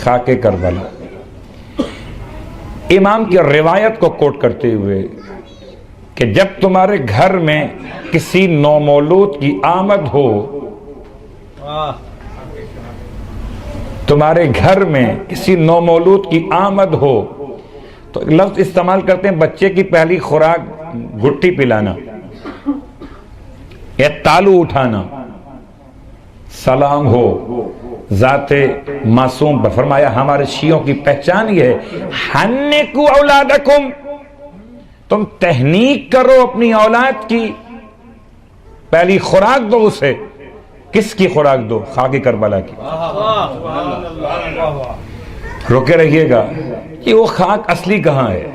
خاک کربلا امام کی روایت کو کوٹ کرتے ہوئے کہ جب تمہارے گھر میں کسی نومولود کی آمد ہو، تمہارے گھر میں کسی نومولود کی آمد ہو، تو ایک لفظ استعمال کرتے ہیں بچے کی پہلی خوراک گٹھی پلانا یا تالو اٹھانا، سلام ہو ذات معصوم پر۔ فرمایا ہمارے شیعوں کی پہچان یہ ہے، حنکوا اولادکم، تم تہنیک کرو اپنی اولاد کی، پہلی خوراک دو اسے۔ کس کی خوراک دو؟ خاک کربلا کی۔ روکے رہیے گا کہ وہ خاک اصلی کہاں ہے؟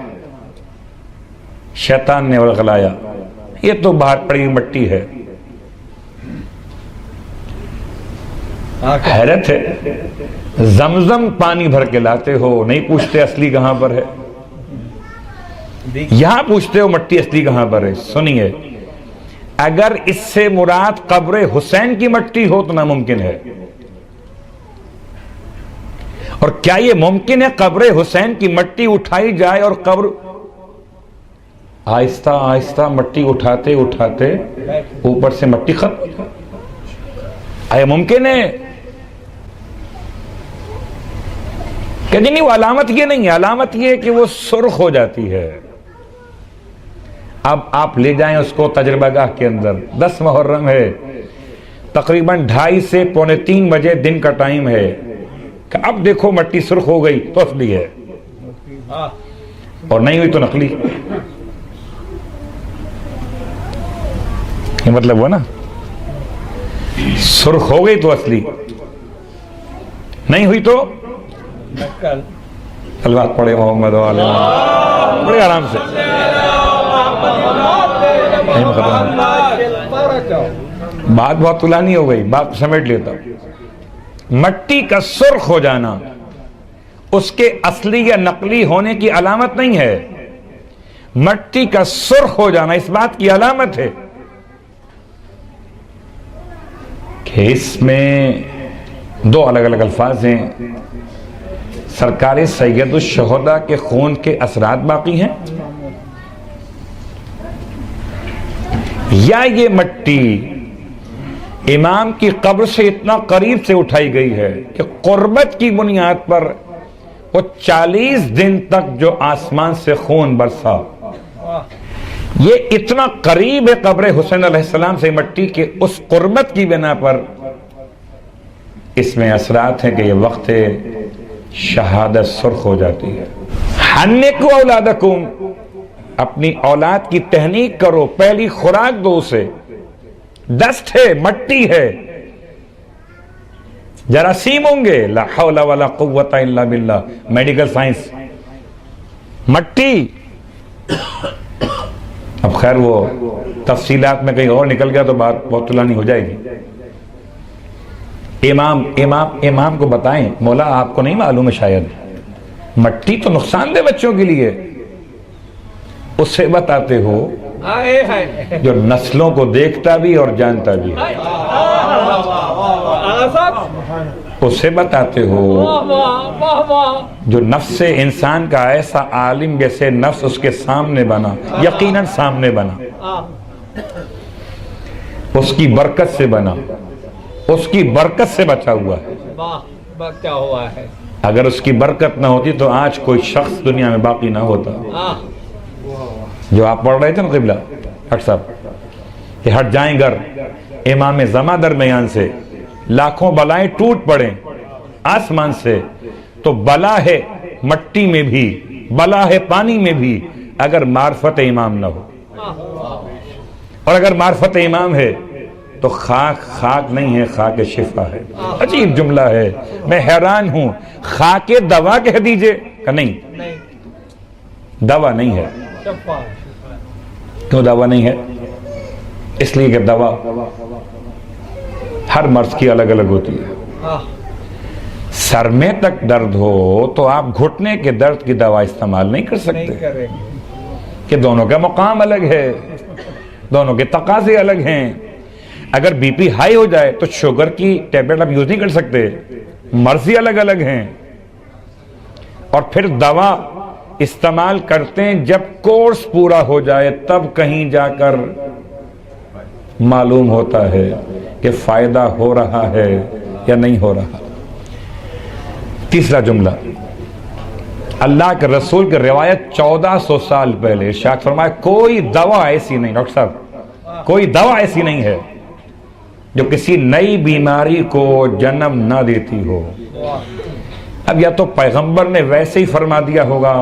شیطان نے اڑغلایا، یہ تو باہر پڑی مٹی ہے۔ حیرت ہے، زمزم پانی بھر کے لاتے ہو، نہیں پوچھتے اصلی کہاں پر ہے، یہاں پوچھتے ہو مٹی اصلی کہاں پر ہے۔ سنیے، اگر اس سے مراد قبر حسین کی مٹی ہو تو ناممکن ہے۔ اور کیا یہ ممکن ہے قبر حسین کی مٹی اٹھائی جائے اور قبر آہستہ آہستہ مٹی اٹھاتے اٹھاتے اوپر سے مٹی ختم؟ آیا ممکن ہے؟ کہ نہیں، وہ علامت یہ نہیں ہے، علامت یہ کہ وہ سرخ ہو جاتی ہے۔ اب آپ لے جائیں اس کو تجربہ گاہ کے اندر، 10 محرم ہے، تقریباً 2:30 سے 2:45 بجے دن کا ٹائم ہے، کہ اب دیکھو مٹی سرخ ہو گئی تو اصلی ہے، اور نہیں ہوئی تو نقلی۔ یہ مطلب ہوا نا، سرخ ہو گئی تو اصلی، نہیں ہوئی تو صلوات پڑھے محمد والے بڑے آرام سے۔ بات بہت طولانی ہو گئی، بات سمیٹ لیتا ہوں۔ مٹی کا سرخ ہو جانا اس کے اصلی یا نقلی ہونے کی علامت نہیں ہے، مٹی کا سرخ ہو جانا اس بات کی علامت ہے کہ اس میں 2 الگ الگ الفاظ ہیں، سرکار سید الشہداء کے خون کے اثرات باقی ہیں، یا یہ مٹی امام کی قبر سے اتنا قریب سے اٹھائی گئی ہے کہ قربت کی بنیاد پر وہ 40 دن تک جو آسمان سے خون برسا، یہ اتنا قریب ہے قبر حسین علیہ السلام سے مٹی کے اس قربت کی بنا پر اس میں اثرات ہیں کہ یہ وقت شہادت سرخ ہو جاتی ہے۔ حنکوا اولادکم، اپنی اولاد کی تہنیک کرو، پہلی خوراک دو اسے۔ دست ہے، مٹی ہے، جراثیم ہوں گے، لا حول ولا قوت الا باللہ، میڈیکل سائنس، مٹی۔ اب خیر وہ تفصیلات میں کہیں اور نکل گیا تو بات بہت طولانی ہو جائے گی۔ امام کو بتائیں، مولا آپ کو نہیں معلوم ہے شاید، مٹی تو نقصان دہ بچوں کے لیے، اس سے بتاتے ہو جو نسلوں کو دیکھتا بھی اور جانتا بھی، اس سے بتاتے ہو جو نفس انسان کا ایسا عالم جیسے نفس اس کے سامنے بنا، یقیناً سامنے بنا، اس کی برکت سے بنا، اس کی برکت سے بچا ہوا ہے۔ اگر اس کی برکت نہ ہوتی تو آج کوئی شخص دنیا میں باقی نہ ہوتا۔ جو آپ پڑھ رہے تھے نا قبلہ ہٹ صاحب کہ ہٹ جائیں گر امام زماں درمیان سے، لاکھوں بلائیں ٹوٹ پڑیں آسمان سے، تو بلا ہے مٹی میں بھی، بلا ہے پانی میں بھی، اگر معرفت امام نہ ہو۔ اور اگر معرفت امام ہے تو خاک نہیں ہے، خاک شفا ہے۔ عجیب جملہ ہے، میں حیران ہوں۔ خاک دوا کہہ دیجئے کہ نہیں، دوا نہیں ہے۔ کیوں دوا نہیں ہے؟ اس لیے کہ دوا ہر مرض کی الگ الگ ہوتی ہے۔ سر میں تک درد ہو تو آپ گھٹنے کے درد کی دوا استعمال نہیں کر سکتے، کہ دونوں کا مقام الگ ہے، دونوں کے تقاضے الگ ہیں۔ اگر بی پی ہائی ہو جائے تو شوگر کی ٹیبلٹ آپ یوز نہیں کر سکتے، مرضی الگ الگ ہیں۔ اور پھر دوا استعمال کرتے ہیں جب کورس پورا ہو جائے، تب کہیں جا کر معلوم ہوتا ہے کہ فائدہ ہو رہا ہے یا نہیں ہو رہا۔ تیسرا جملہ، اللہ کے رسول کی روایت 1400 سال پہلے ارشاد فرمایا کوئی دوا ایسی نہیں، ڈاکٹر صاحب کوئی دوا ایسی نہیں ہے جو کسی نئی بیماری کو جنم نہ دیتی ہو۔ اب یا تو پیغمبر نے ویسے ہی فرما دیا ہوگا،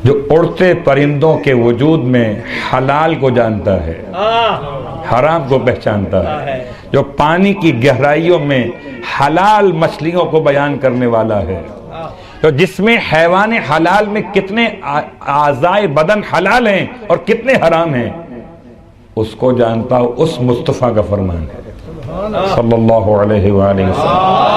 جو اڑتے پرندوں کے وجود میں حلال کو جانتا ہے، حرام کو پہچانتا ہے، جو پانی کی گہرائیوں میں حلال مچھلیوں کو بیان کرنے والا ہے، تو جس میں حیوان حلال میں کتنے اعضائے بدن حلال ہیں اور کتنے حرام ہیں اس کو جانتا ہو، اس مصطفیٰ کا فرمان ہے صلی اللہ علیہ وآلہ وسلم۔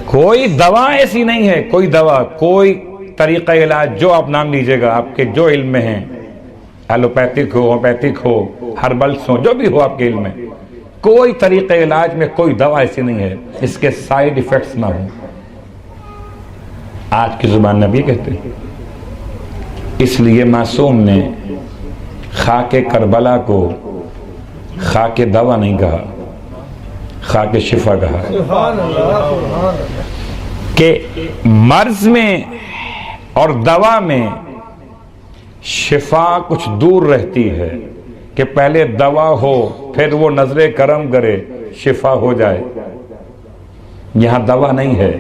کوئی دوا ایسی نہیں ہے، کوئی دوا، کوئی طریقہ علاج جو آپ نام لیجئے گا، آپ کے جو علم میں ہیں، ایلوپیتھک ہو، ہومیوپیتھک ہو، ہربلس ہو، جو بھی ہو آپ کے علم میں، کوئی طریقہ علاج میں کوئی دوا ایسی نہیں ہے اس کے سائیڈ ایفیکٹس نہ ہوں۔ آج کی زبان نبی کہتے ہیں، اس لیے معصوم نے خاک کربلا کو خاک دوا نہیں کہا، خاک شفا کہا، کہ مرض میں اور دوا میں شفا کچھ دور رہتی ہے، کہ پہلے دوا ہو پھر وہ نظر کرم کرے شفا ہو جائے۔ یہاں دوا نہیں ہے،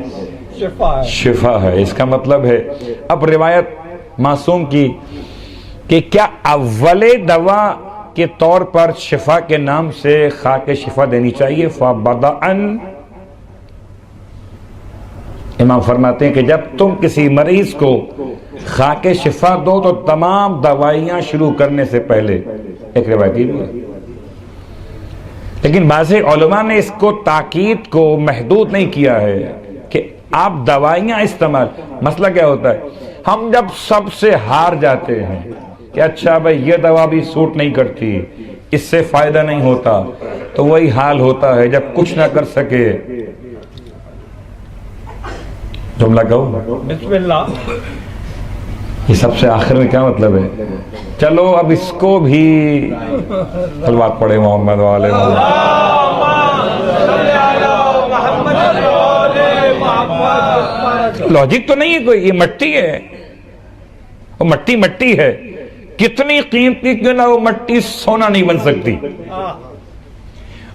شفا ہے۔ اس کا مطلب ہے اب روایت معصوم کی کہ کیا اول دوا کے طور پر شفا کے نام سے خاک شفا دینی چاہیے؟ فَبَدَأً، امام فرماتے ہیں کہ جب تم کسی مریض کو خاک شفا دو تو تمام دوائیاں شروع کرنے سے پہلے، ایک روایت بھی ہے، لیکن بعض علماء نے اس کو تاکید کو محدود نہیں کیا ہے کہ آپ دوائیاں استعمال۔ مسئلہ کیا ہوتا ہے، ہم جب سب سے ہار جاتے ہیں کہ اچھا بھائی یہ دوا بھی سوٹ نہیں کرتی، اس سے فائدہ نہیں ہوتا، تو وہی حال ہوتا ہے جب کچھ نہ کر سکے۔ جملہ کہو بسم اللہ۔ یہ سب سے آخر میں کیا مطلب ہے؟ چلو اب اس کو بھی صلوات پڑھے محمد والے لاجک تو نہیں ہے کوئی، یہ مٹی ہے، وہ مٹی مٹی ہے، کتنی قیمتی کیوں نہ وہ مٹی سونا نہیں بن سکتی،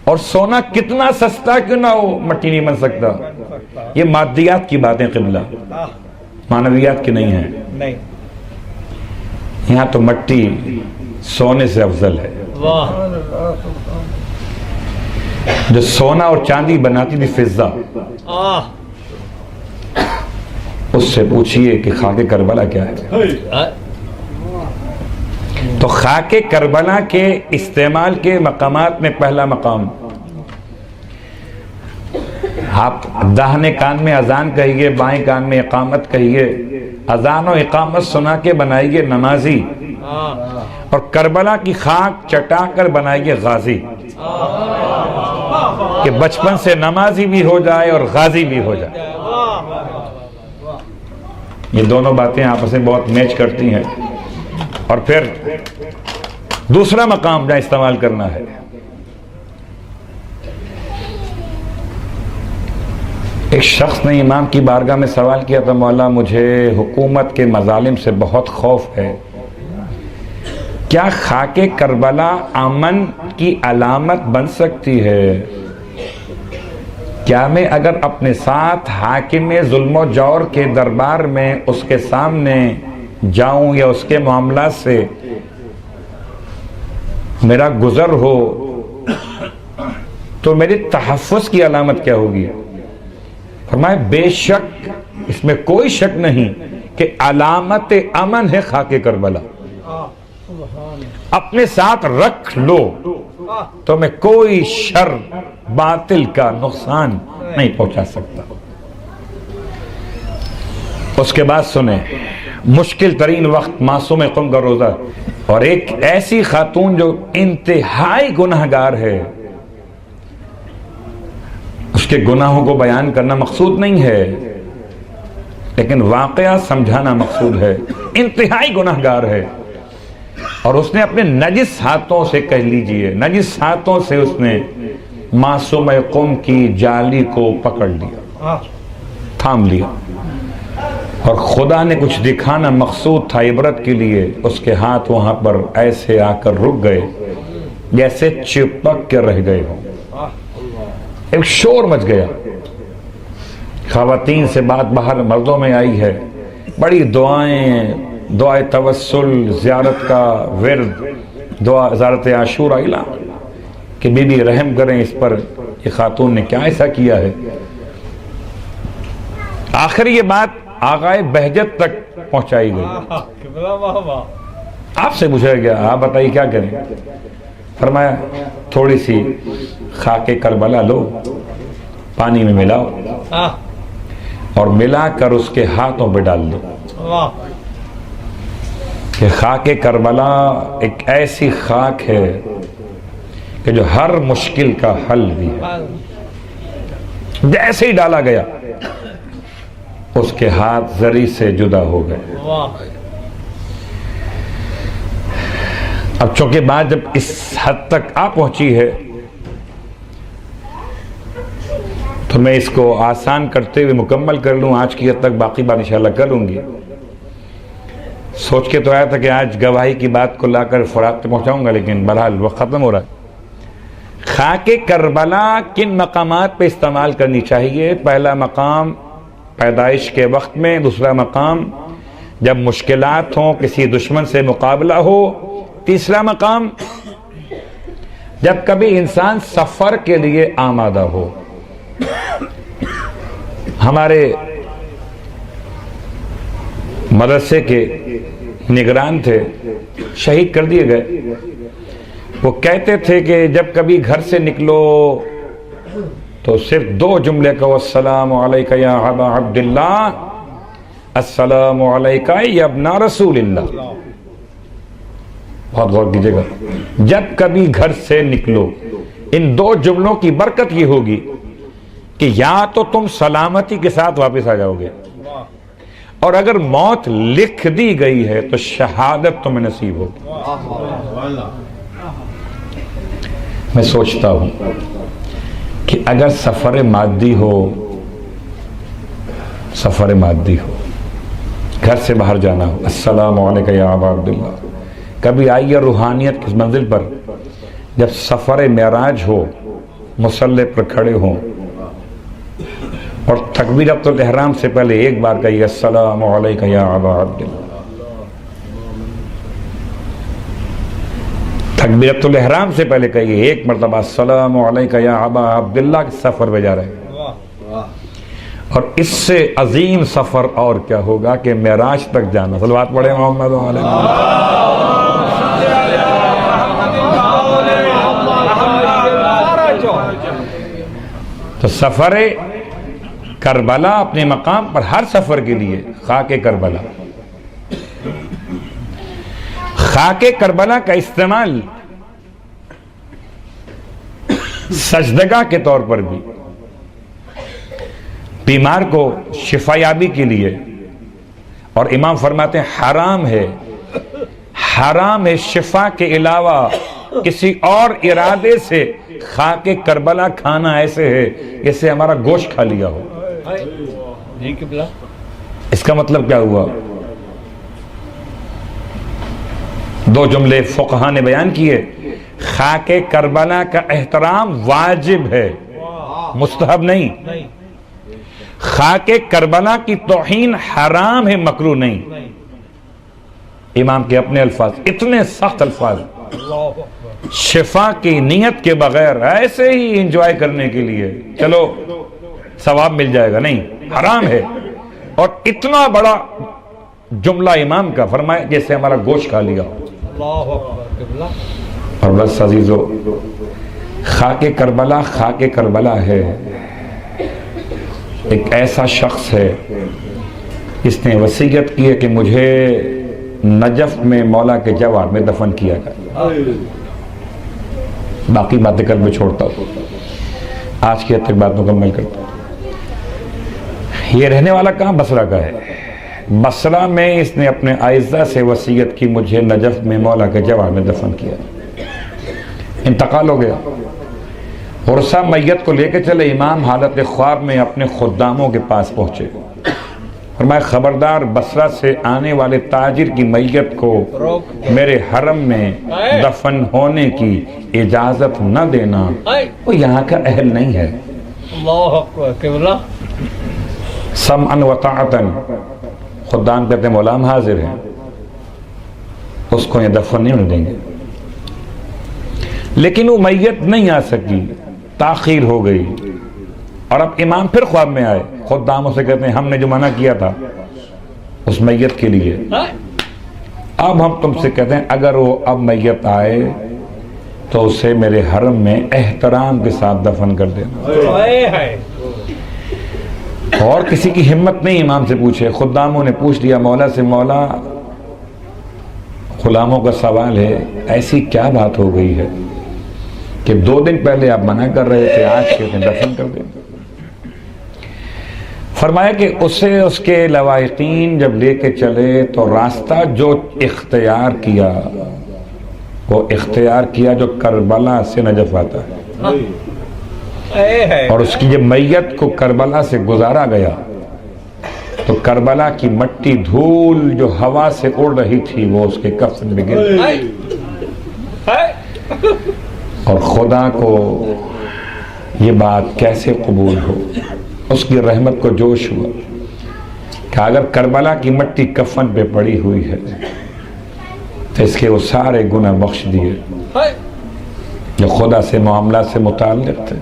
اور سونا کتنا سستا کیوں نہ ہو مٹی نہیں بن سکتا۔ یہ مادیات کی باتیں قبلہ، معنویات کی نہیں ہیں۔ یہاں تو مٹی سونے سے افضل ہے۔ جو سونا اور چاندی بناتی تھی فضہ، اس سے پوچھئے کہ خاک کربلا کیا ہے۔ تو خاک کربلا کے استعمال کے مقامات میں پہلا مقام، آپ داہنے کان میں اذان کہیے، بائیں کان میں اقامت کہیے، اذان و اقامت سنا کے بنائیے نمازی، اور کربلا کی خاک چٹا کر بنائیے غازی، کہ بچپن سے نمازی بھی ہو جائے اور غازی بھی ہو جائے۔ یہ دونوں باتیں آپس میں بہت میچ کرتی ہیں۔ اور پھر دوسرا مقام جہاں استعمال کرنا ہے، ایک شخص نے امام کی بارگاہ میں سوال کیا تھا، مولا مجھے حکومت کے مظالم سے بہت خوف ہے، کیا خاک کربلا امن کی علامت بن سکتی ہے؟ کیا میں اگر اپنے ساتھ حاکم ظلم و جور کے دربار میں اس کے سامنے جاؤں یا اس کے معاملات سے میرا گزر ہو تو میری تحفظ کی علامت کیا ہوگی؟ فرمایا بے شک، اس میں کوئی شک نہیں کہ علامت امن ہے خاک کربلا۔ اپنے ساتھ رکھ لو تو میں کوئی شر باطل کا نقصان نہیں پہنچا سکتا۔ اس کے بعد سنیں، مشکل ترین وقت معصوم قم کا روزہ، اور ایک ایسی خاتون جو انتہائی گناہگار ہے، کے گناہوں کو بیان کرنا مقصود نہیں ہے، لیکن واقعہ سمجھانا مقصود ہے۔ انتہائی گناہگار ہے، اور اس نے اپنے نجس ہاتھوں سے، کہہ لیجئے نجس ہاتھوں سے اس نے معصوم قوم کی جالی کو پکڑ لیا، تھام لیا، اور خدا نے کچھ دکھانا مقصود تھا عبرت کے لیے، اس کے ہاتھ وہاں پر ایسے آ کر رک گئے جیسے چپک کے رہ گئے ہوں۔ ایک شور مچ گیا، خواتین سے بات باہر مردوں میں آئی ہے، بڑی دعائیں، دعائے توسل، زیارت کا ورد، دعا زیارت عاشورہ اعلان کہ بی بی رحم کریں اس پر، یہ خاتون نے کیا ایسا کیا ہے۔ آخر یہ بات آغائے بہجت تک پہنچائی گئی۔ آپ سے پوچھا گیا آپ بتائیے کیا کریں؟ فرمایا تھوڑی سی خاک کربلا لو، پانی میں ملاؤ اور ملا کر اس کے ہاتھوں پہ ڈال دو، کہ خاک کربلا ایک ایسی خاک ہے کہ جو ہر مشکل کا حل بھی ہے۔ جیسے ہی ڈالا گیا اس کے ہاتھ زری سے جدا ہو گئے۔ اب چونکہ بات جب اس حد تک آ پہنچی ہے تو میں اس کو آسان کرتے ہوئے مکمل کر لوں، آج کی حد تک باقی بات انشاءاللہ کر لوں گی۔ سوچ کے تو آیا تھا کہ آج گواہی کی بات کو لا کر فراق تک پہنچاؤں گا، لیکن بہرحال وقت ختم ہو رہا ہے۔ خاک کربلا کن مقامات پہ استعمال کرنی چاہیے؟ پہلا مقام پیدائش کے وقت میں، دوسرا مقام جب مشکلات ہوں، کسی دشمن سے مقابلہ ہو، تیسرا مقام جب کبھی انسان سفر کے لیے آمادہ ہو۔ ہمارے مدرسے کے نگران تھے، شہید کر دیے گئے، وہ کہتے تھے کہ جب کبھی گھر سے نکلو تو صرف دو جملے کہو، السلام علیکہ یا ابا عبداللہ، السلام علیکہ یا ابن رسول اللہ۔ بہت غور کیجئے گا، جب کبھی گھر سے نکلو، ان دو جملوں کی برکت یہ ہوگی کہ یا تو تم سلامتی کے ساتھ واپس آ جاؤ گے، اور اگر موت لکھ دی گئی ہے تو شہادت تمہیں نصیب ہوگی۔ میں سوچتا ہوں کہ اگر سفر مادی ہو، سفر مادی ہو، گھر سے باہر جانا ہو، السلام علیکم یا ابا عبداللہ، کبھی آئیے روحانیت کی منزل پر جب سفر معراج ہو، مصلی پر کھڑے ہوں اور تکبیرۃ الاحرام سے پہلے ایک بار کہیے، السلام علیکم یا ابا عبداللہ۔ تکبیرۃ الاحرام سے پہلے کہیے ایک مرتبہ، السلام علیکم یا ابا عبداللہ، کے سفر پہ جا رہے ہیں۔ اور اس سے عظیم سفر اور کیا ہوگا کہ معراج تک جانا۔ صلوات پڑھیں محمد علیہ۔ تو سفر کربلا اپنے مقام پر، ہر سفر کے لیے خاک کربلا، خاک کربلا کا استعمال سجدگاہ کے طور پر بھی، بیمار کو شفا یابی کے لیے، اور امام فرماتے ہیں حرام ہے، حرام ہے شفا کے علاوہ کسی اور ارادے سے خاک کربلا کھانا، ایسے ہے جیسے ہمارا گوشت کھا لیا ہو۔ اس کا مطلب کیا ہوا؟ دو جملے فقہا نے بیان کیے، خاک کربلا کا احترام واجب ہے، مستحب نہیں۔ خاک کربلا کی توہین حرام ہے، مکروہ نہیں۔ امام کے اپنے الفاظ، اتنے سخت الفاظ، شفا کی نیت کے بغیر ایسے ہی انجوائے کرنے کے لیے چلو ثواب مل جائے گا، نہیں، حرام ہے۔ اور اتنا بڑا جملہ امام کا، فرمایا جیسے ہمارا گوشت کھا لیا ہو۔ اور بس عزیزو، خاک کربلا خاک کربلا ہے، ایک ایسا شخص ہے اس نے وصیت کی ہے کہ مجھے نجف میں مولا کے جوار میں دفن کیا گیا۔ باقی باتیں کر میں چھوڑتا ہوں۔ آج کی حد تک بات مکمل کرتا ہوں۔ یہ رہنے والا کہاں؟ بصرہ کا ہے۔ بصرہ میں اس نے اپنے اعزہ سے وصیت کی، مجھے نجف میں مولا کے جوار میں دفن کیا۔ انتقال ہو گیا، عرصہ میت کو لے کے چلے، امام حالت خواب میں اپنے خداموں کے پاس پہنچے، فرمایا خبردار بصرہ سے آنے والے تاجر کی میت کو میرے حرم میں دفن ہونے کی اجازت نہ دینا، وہ یہاں کا اہل نہیں ہے۔ اللہ اکبر۔ سمعاً و طاعتاً، خدام کہتے ہیں مولا ہم حاضر ہیں، اس کو یہ دفن نہیں ہونے دیں گے۔ لیکن وہ میت نہیں آ سکی، تاخیر ہو گئی، اور اب امام پھر خواب میں آئے، خداموں سے کہتے ہیں ہم نے جو منع کیا تھا اس میت کے لیے، اب ہم تم سے کہتے ہیں اگر وہ اب میت آئے تو اسے میرے حرم میں احترام کے ساتھ دفن کر دینا۔ اور کسی کی ہمت نہیں امام سے پوچھے، خداموں نے پوچھ لیا مولا سے، مولا غلاموں کا سوال ہے، ایسی کیا بات ہو گئی ہے کہ 2 دن پہلے آپ منع کر رہے تھے، آج کہتے ہیں دفن کر دیں؟ فرمایا کہ اسے اس کے لواحقین جب لے کے چلے تو راستہ جو اختیار کیا، وہ اختیار کیا جو کربلا سے نجف آتا ہے، اور اس کی جب میت کو کربلا سے گزارا گیا تو کربلا کی مٹی دھول جو ہوا سے اڑ رہی تھی وہ اس کے کفن میں گر گئی، اور خدا کو یہ بات کیسے قبول ہو، اس کی رحمت کو جوش ہوا کہ اگر کربلا کی مٹی کفن پہ پڑی ہوئی ہے تو اس کے وہ سارے گناہ بخش دیے جو خدا سے معاملات سے متعلق تھے۔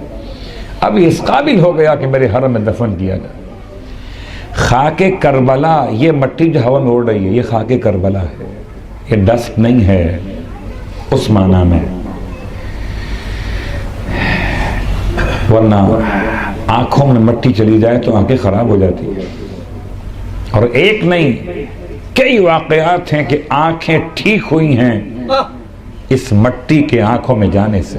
اب یہ اس قابل ہو گیا کہ میرے حرم میں دفن کیا جائے۔ خاک کربلا، یہ مٹی جو ہوا میں اڑ رہی ہے یہ خاک کربلا ہے، یہ ڈسٹ نہیں ہے اس معنی میں، ورنہ آنکھوں میں مٹی چلی جائے تو آنکھیں خراب ہو جاتی ہیں، اور ایک نہیں کئی واقعات ہیں کہ آنکھیں ٹھیک ہوئی ہیں اس مٹی کے آنکھوں میں جانے سے۔